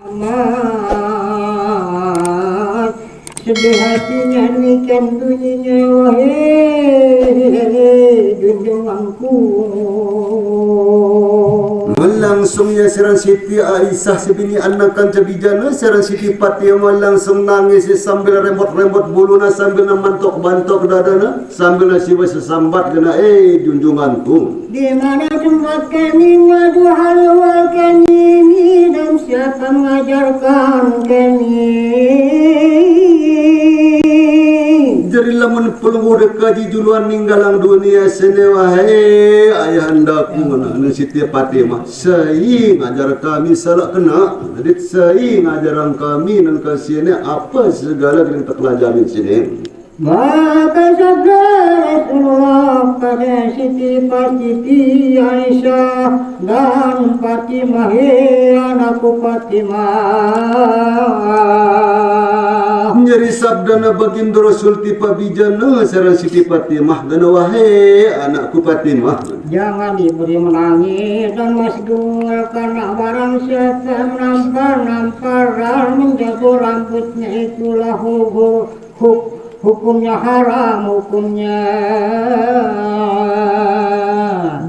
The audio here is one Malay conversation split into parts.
amat sedih hatinya nikan bunyinya wahai junjunganku. Langsungnya serang Siti Aisyah sebini anakan cabijana serang Siti Fatimah langsung nangis sambil rembot-rembot buluna sambil mantok-bantok dadana sambil siwa sesambat kena junjunganku. Di mana tempat kami madu halwal kami dan siapa mengajarkan kami. Jadi lamun pelunggu dekaji duluan ninggalang dunia sini wahai ayahandaku mana Siti Fatimah saya ngajar kami salah kena jadi saya ngajaran kami dan kasihnya apa segala yang terpelajari sini. Maka sabda Rasulullah pada Siti Aisyah dan Fatimah, anakku Fatimah. Menjadi sabda na baginda Rasul tipa bijana sareng Siti Fatimah dan wahai anakku Fatimah. Jangan diberi menangis dan masgul karena barang siapa menampar dan menjatuh rambutnya itulah hukumnya haram hukumnya.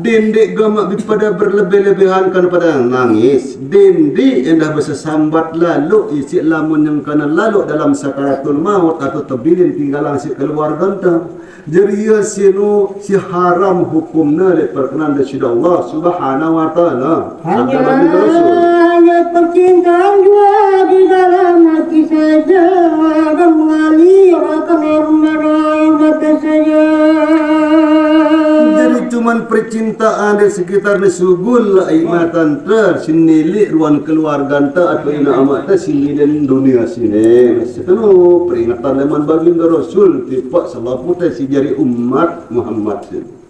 Dendek gamak pada berlebih-lebihan kan pada nangis. Dendek endah bersesambat lalu isi lamun yang kana lalu dalam sakaratul maut atau terbilin tinggalan si keluarga dah. Jadi ya sinu si haram hukumna le perkenan dari Allah Subhanahu wa taala. Hanya percintaan jua di dalam hati saja dan mengalir akan air merah mata saja. Jadi cuman percintaan di sekitar nesugul imatan ter sinili ruang keluarga ta atau ina amat ta sini dan dunia sini. Sepenuh peringatan leman baginda Rasul tipak sallallahu si jari umat Muhammad sini.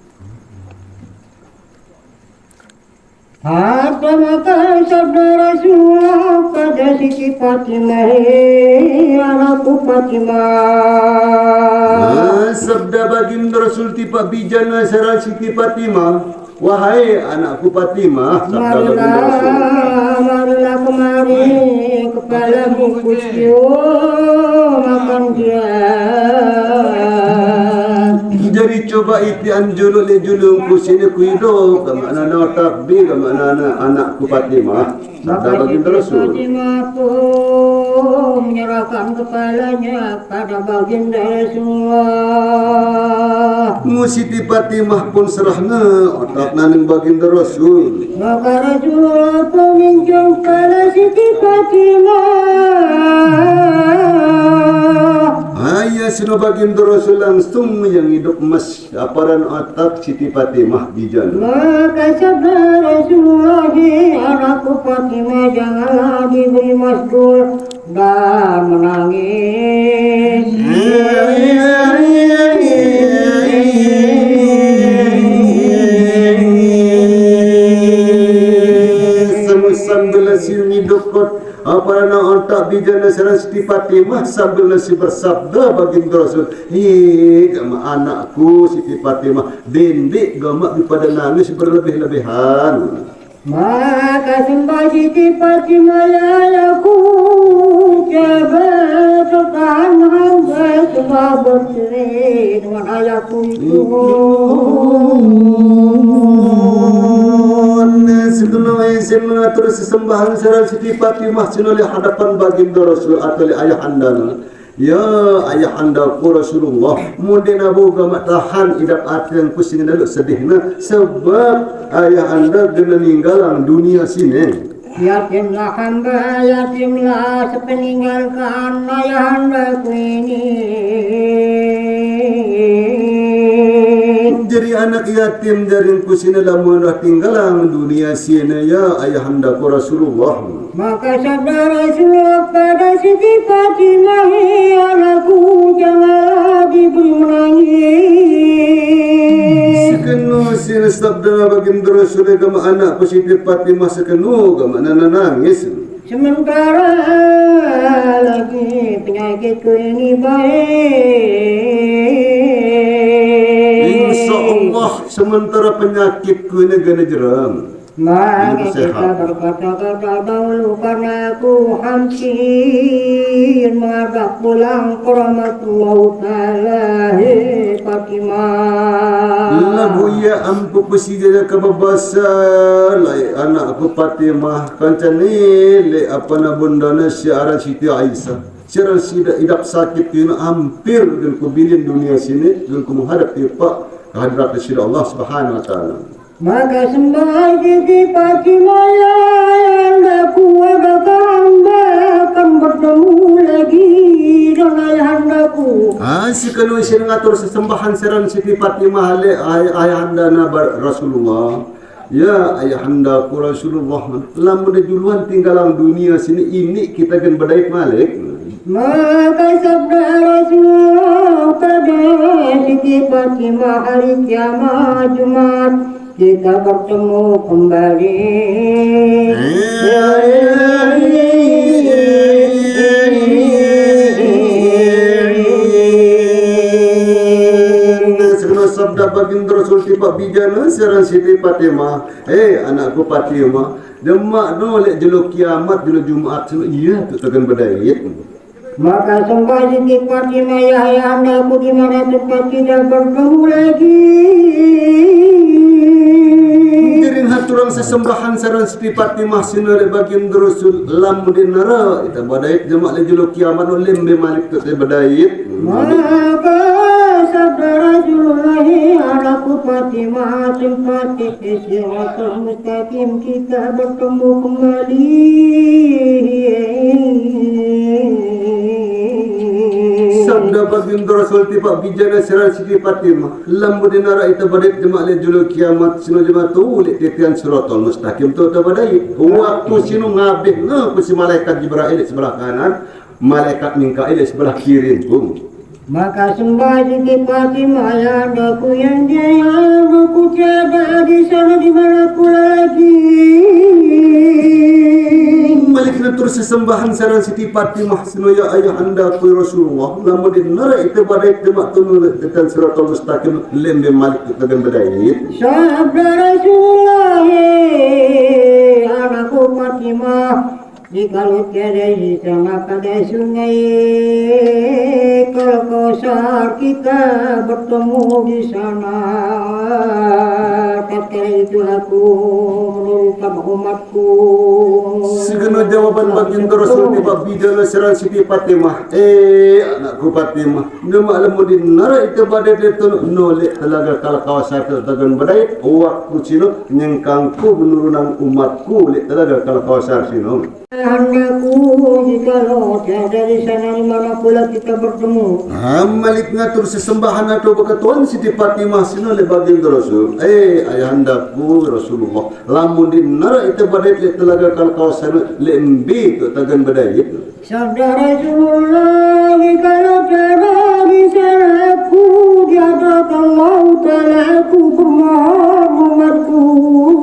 Ada maka sabda Rasulullah pada Siti Fatimah, anakku Fatimah. Sabda baginda Rasul tipa bijana sareng Siti Fatimah, wahai anakku Fatimah. Sabda baginda Rasul. Marilah kemari kepala bungkusku makan dia. Jadi coba iti anjulu le julungku sini ku hidup kemana na takbir kemana na anakku Fatimah. Sabda baginda Rasul. Fatimah pun menyerahkan kepalanya pada baginda Rasulullah. Siti Fatimah pun serahna otak naning baginda Rasul. Maka Rasulullah pun minjam pada Siti Fatimah. Ayah sino baginda Rasul langsung yang hidup mas aparan otak Siti Fatimah bijana. Maka sabda Rasulullah, anakku Fatimah janganlah diberi masgul dan menangis. Sambil si hidup apa na otak bijana sareng Siti Fatimah sambil si bersabda baginda Rasul, gama anakku Siti Fatimah dendek gama pada nangis berlebih-lebihan. Maka sembah Siti Fatimah aku coba tahan hamba coba bercerai dengan ayahku itu. Sebenarnya terus sesembahan sareng Siti Fatimah sinoleh hadapan baginda Rasul atau ayah anda. Ya ayah anda ku Rasulullah mungkin abu gama tahan idap hati yang pusing dan sedihna sebab ayah anda kena ninggalan dunia sini. Yatimlah hamba, yatimlah sepeninggalkan ayah andaku ini. Jadi anak yatim jaring kusina lamun tinggalan dunia sini ya ayah anda ku Rasulullah. Maka sabda Rasulullah pada Siti Fatimah, anakku janganlah diberi menangis. Sekenu sini sabda baginda Rasul kama anakku Siti Fatimah sekenu kama nangis. Sementara lagi penyakitku ini baik. InsyaAllah sementara penyakitku ini gana jeram. Maka kita berkata-kata dahulu karena aku hampir menghadap pulang ke rahmatullah ta'ala. Fatimah lagu ya ampu pesijada kababasa lai anakku Fatimah kancane le apa na bundana syarat Siti Aisyah syarat sida idap sakit kena hampir dan kubilin dunia sini dan ku menghadap tipa kehadrat Sidi Allah Subhanahu wa taala. maka sembah Siti Fatimah ya andaku adakah hamba akan bertemu lagi dengan ayahandaku. Si kalau saya ngatur sesembahan seran Siti Fatimah le ayahanda nabar Rasulullah. Ya ayahanda ku Rasulullah. Lamun duluan tinggalan dunia sini ini kita kan berdaya malik. Maka sabda Rasulullah pada Siti Fatimah hari kiamat Jumat kita bertemu kembali. Sabda baginda Rasul tiba bijana seran Siti Fatimah. Anakku Fatimah, demak no lek jelo kiamat jelo Jumaat iya tu tegan berdaya. Maka sembah Siti Fatimah ya ayahandaku di mana tempat tidak bertemu lagi. Kirin haturang sesembahan saran Siti Fatimah sinare baginda Rasul lam dinara ita badait jamak le jelo kiamat no lembe malik tu te badait. Maka sabda Rasulullah anakku Fatimah tempat siratal mustaqim kita bertemu kembali. Sabda baginda Rasul tiba bijana seran Siti Fatimah lam dinara ita badait jamak le jelo kiamat sino jamak tu le titian siratal mustaqim tu te badait. Waktu sino ngabeh na si malaikat Jibril sebelah kanan, malaikat Mikail sebelah kiri tu. Maka sembah Siti Fatimah ya andaku yang dia aku tiada di sana di mana pula lagi. Malik natur sesembahan saran Siti Fatimah sino ya ayah anda ku Rasulullah lamun dinara itu badai demak tunu tekan siratal mustaqim lembe malik tekan badai. Sabda Rasulullah anakku Fatimah jikalau tiada di sana pada sungai Kausar kita bertemu di sana. Tatkala itu aku menurunkan umatku. Segala jawaban baginda Rasul tiba bijana seran Siti Fatimah. Anakku Fatimah, demak lamun dinara itu badai detun nolek telaga kala Kausar tegan badai waktu sino nyengkangku menurunan umatku lek telaga kala Kausar sino. Anakku jikalau tiada di sana di mana pula kita bertemu. Malik ngatur sesembahan atau berketuan Siti Fatimah sino le baginda Rasul. Ayahandaku Rasulullah lamun dinara itu badai le telaga kal kawasan le embi tu tagan badai. Sabda Rasulullah jikalau tiada di sana aku di hadapan Allah Ta'ala aku bermohon umatku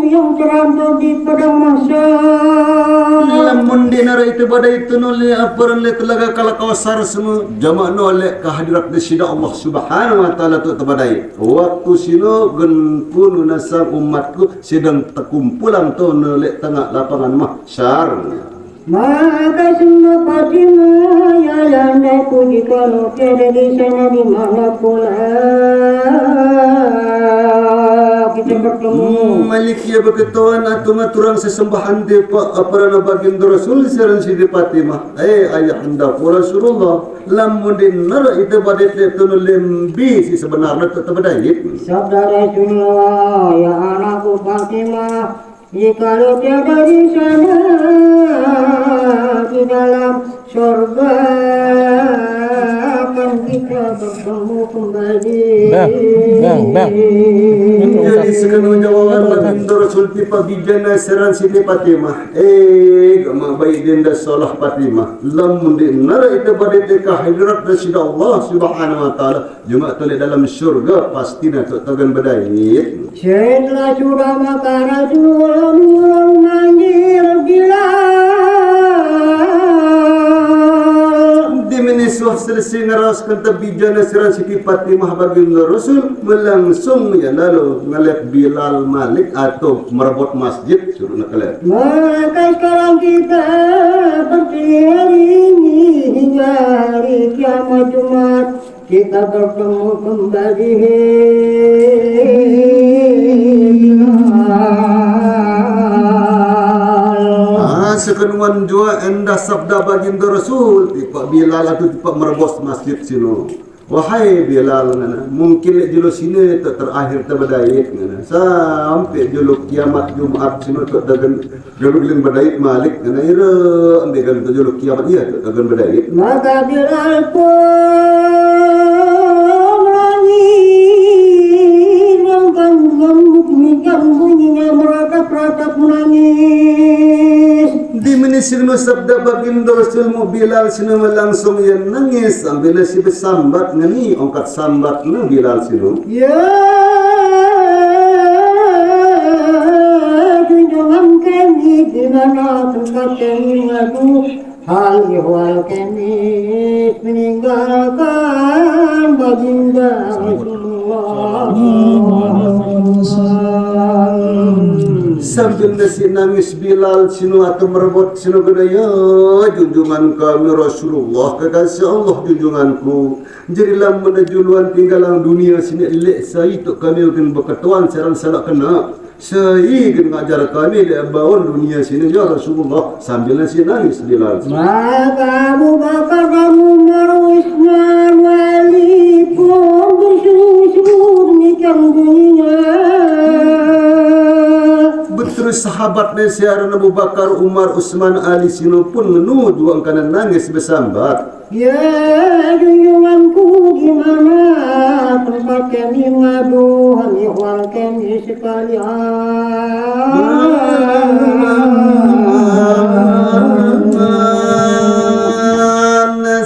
yang terantau di padang mahsyar. Lamun dinara itu badai itu noleh aparan le telaga kala Kausar semua jamak noleh kehadirat Sidi Allah Subhanahu wa taala tu badai. Waktu sino gen pun nasang umatku sedang terkumpulan tu noleh tengah lapangan mahsyar. Maka semua Fatimah ya anakku jikalau tiada di sana di mana pula kita bertemu. Malik ya berketuan atau maturang sesembahan depa aparana baginda Rasul seran Siti Fatimah. Ayah anda Rasulullah lamun dinara itu badai tunu lembi si sebenarnya tetap badai. Sabda Rasulullah ya anakku Fatimah jikalau tiada di sana di dalam surga akan kita bertemu kembali. Bang. Jadi sekarang jawaban baginda Rasul tiba bijana seran Siti Fatimah. Gama baik dinda salah Fatimah. Lamun dinara itu badai dekah hadirat Sidi Allah Subhanahu wa taala cuma tolak dalam syurga pasti nak tagan badai. Setelah sudah maka Rasulullah memanggil Bilal. Di meniswah selesai ngeraskan tabijana siran Siti Fatimah baginda Rasul melangsung ya lalu ngeliat Bilal Malik atau merebut masjid suruh nak lihat. Maka sekarang kita berdiri hari ini hingga hari kiamat Jumat kita bertemu kembali. Sekenuan jua endah sabda baginda Rasul tipak Bilal atau tipak merebos masjid sino. Wahai Bilal ngana, mungkin lek jelo sini tak terakhir tabadait ngana. Sampai jelo kiamat Jumat sino tak dagan jelo gelin badait Malik ngana ira ambil kan tu jelo kiamat dia tak dagan badait. Maka Bilal pun menangis, langkah membuka bunyinya meratap-ratap menangis. Di menisirno sabda baginda Rasul mu Bilal sino langsung yang nangis sambil si bersambat ngani ongkat sambat na Bilal sino. Ya junjungan kami di mana tempat kami mengadu hal ihwal kami meninggalkan baginda Rasulullah. Sambil nasi nangis Bilal sino atau merebut sino kedaya junjungan kami Rasulullah kekasih Allah junjunganku jadilah menajuluan tinggalan dunia sini lek saya tu kami akan berketuan sekarang salah kena saya akan ngajar kami lek baun dunia sini ya Rasulullah sambil nasi nangis Bilal. Maka Abu Bakar dan Umar Utsman Ali pun bersyukur demikian dunia. Terus sahabat nasiharan Abu Bakar, Umar, Utsman, Ali sino pun menuju angkana nangis bersambat. Ya junjunganku di mana tempat kami mengadu hal ihwal kami sekalian.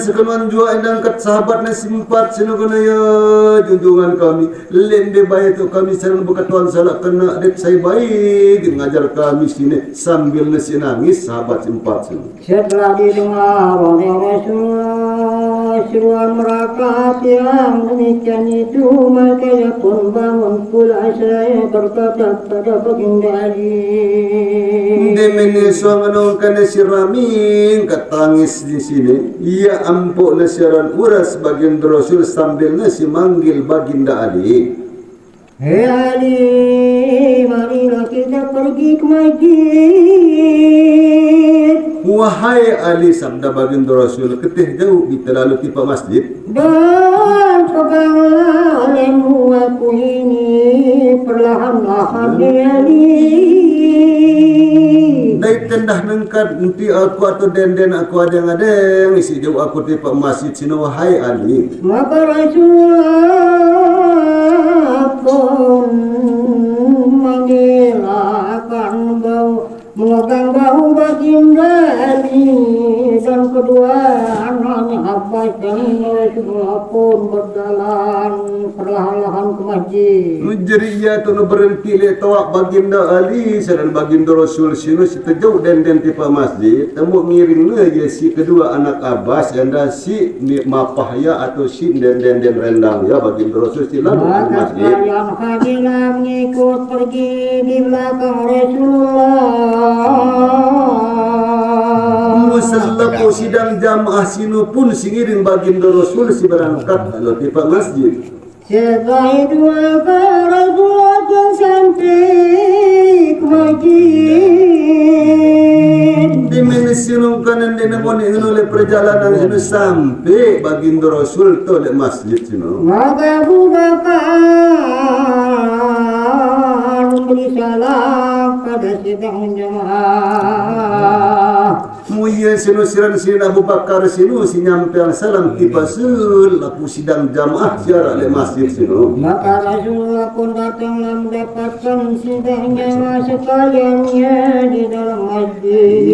Sekeman jua endang kat sahabat nasi empat sino kena ya junjungan kami lembe baik tu kami serang berkatuan salah kena dek saya baik ngajar kami sini sambil nasi nangis sahabat empat sino. Setelah didengar oleh Rasulullah seruan merakaat yang demikian itu maka ia pun bangun pula saya berkata pada baginda Ali. Demene suamano kana siraming katangis di sini. Ia ampuk nasiran uras baginda Rasul sambil nasi manggil baginda Ali. Hei Ali, marilah kita pergi ke masjid. Wahai Ali sabda baginda Rasul ketih jauh kita lalu tipa masjid. Dan peganglah lembu aku ini perlahan-lahan Ali. Dai tendah nengkat nanti aku atau den aku ada isi jauh aku tipa masjid sini wahai Ali. Maka Rasulullah pun mengelakkan bau memegang bahu baginda Ali dan kedua anaknya Abbas dan Rasulullah pun berjalan perlahan-lahan ke masjid. Jadi ia tu berhenti le tawak baginda Ali dan baginda Rasul sini si jauh den tipa masjid temu miringnya je si kedua anak Abbas anda si mapahya atau si den rendang ya baginda Rasul sila ke masjid. Sekalian hadilah mengikut pergi di belakang Rasulullah. Musallaku sidang jamaah sinu pun singiring baginda Rasul si berangkat lalu tipa masjid. Setelah itu maka Rasulullah pun sampai ke masjid. Di mana sinu kanan di namun oleh perjalanan sinu sampai baginda Rasul tu oleh masjid sinu. Maka Abu Bakar memberi salam pada sidang jemaah. Muya sinu siran sinu Abu Bakar sinu si nyampean salam tiba sul laku sidang jamaah siara oleh masjid sinu. Maka Rasulullah pun datanglah mendapatkan sidang jemaah sekaliannya di dalam masjid.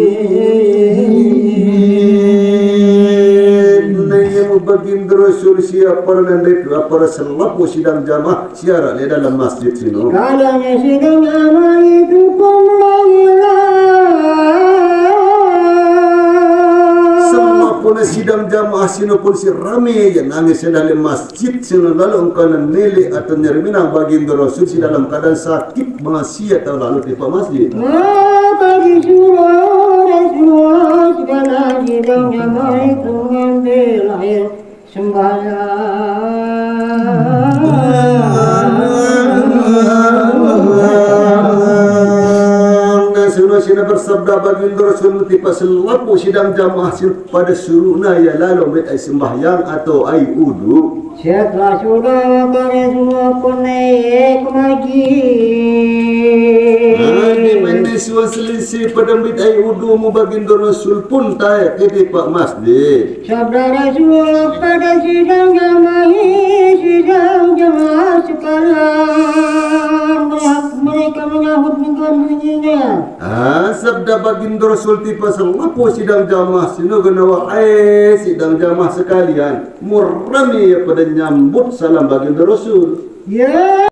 Naya baginda Rasul siapa nanti para selaku sidang jamaah siara di dalam masjid sinu. Kalanya sidang jemaah itu pun mengilah. pun sidang jamaah sino pun si rame ya nangis dalam masjid sino lalu engkau nele atau nyerminang baginda Rasul si dalam keadaan sakit maksiat atau lalu di masjid. Maka disuruh Rasulullah segala sidang jamaah itu mengambil air Suruh sina bersabda baginda Rasul tipa selapu sidang jamaah pada suruhna ya lalu met ai sembahyang atau ai wudu. Setelah sudah maka Rasulullah pun naik ke Di masjid. mana suah selisih pada met ai wudu mu baginda Rasul pun tayak ke tipa masjid. Sabda Rasulullah pada sidang jamaah sekalian, mereka menyahut dengan bunyinya. Sabda baginda Rasul tipa selapu sidang jamaah sino genawa sidang jamaah sekalian murami pada nyambut salam baginda Rasul. Ya